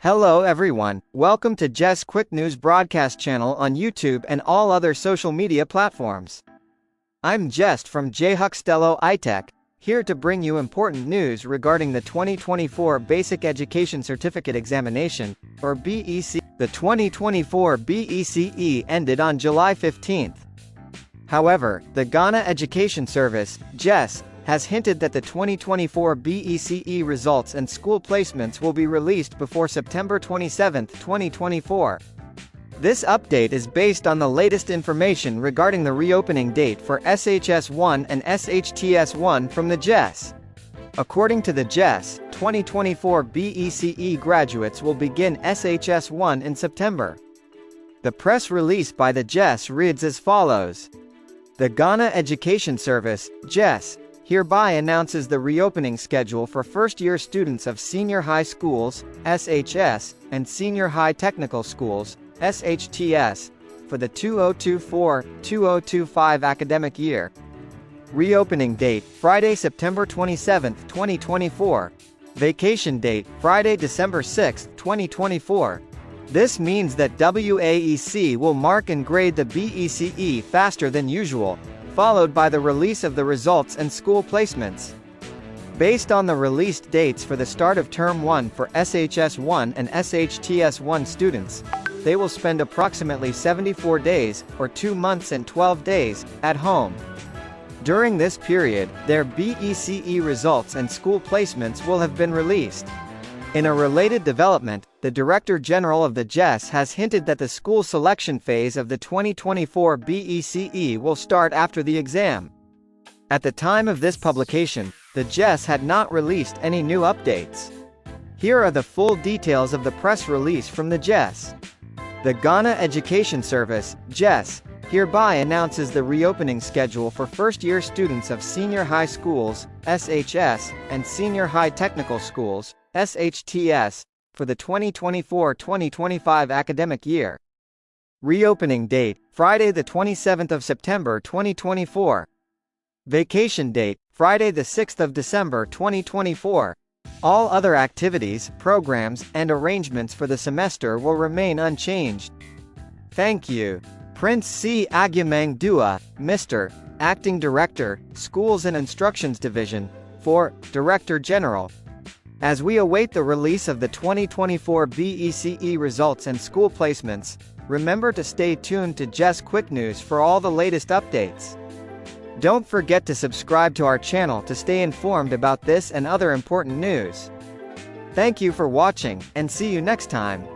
Hello everyone, welcome to BECE Quick News broadcast channel on YouTube and all other social media platforms. I'm Jest from J. Huxtello iTech, here to bring you important news regarding the 2024 Basic Education Certificate Examination, or BECE. The 2024 BECE ended on July 15th. However, the Ghana Education Service, BECE, has hinted that the 2024 BECE results and school placements will be released before September 27, 2024. This update is based on the latest information regarding the reopening date for SHS1 and SHTS1 from the BECE. According to the BECE, 2024 BECE graduates will begin SHS1 in September. The press release by the BECE reads as follows. The Ghana Education Service, BECE, hereby announces the reopening schedule for first-year students of senior high schools, SHS, and senior high technical schools, SHTS, for the 2024-2025 academic year. Reopening date, Friday, September 27, 2024. Vacation date, Friday, December 6, 2024. This means that WAEC will mark and grade the BECE faster than usual, followed by the release of the results and school placements. Based on the released dates for the start of Term 1 for SHS1 and SHTS1 students, they will spend approximately 74 days, or 2 months and 12 days, at home. During this period, their BECE results and school placements will have been released. In a related development, the Director General of the BECE has hinted that the school selection phase of the 2024 BECE will start after the exam. At the time of this publication, the BECE had not released any new updates. Here are the full details of the press release from the BECE. The Ghana Education Service, BECE, hereby announces the reopening schedule for first-year students of senior high schools, SHS, and senior high technical schools, SHTS, for the 2024-2025 academic year. Reopening date, Friday the 27th of September 2024. Vacation date, Friday the 6th of December 2024. All other activities, programs, and arrangements for the semester will remain unchanged. Thank you. Prince C. Agumang Dua, Mr. Acting Director, Schools and Instructions Division, for Director General. As we await the release of the 2024 BECE results and school placements, remember to stay tuned to BECE Quick News for all the latest updates. Don't forget to subscribe to our channel to stay informed about this and other important news. Thank you for watching, and see you next time.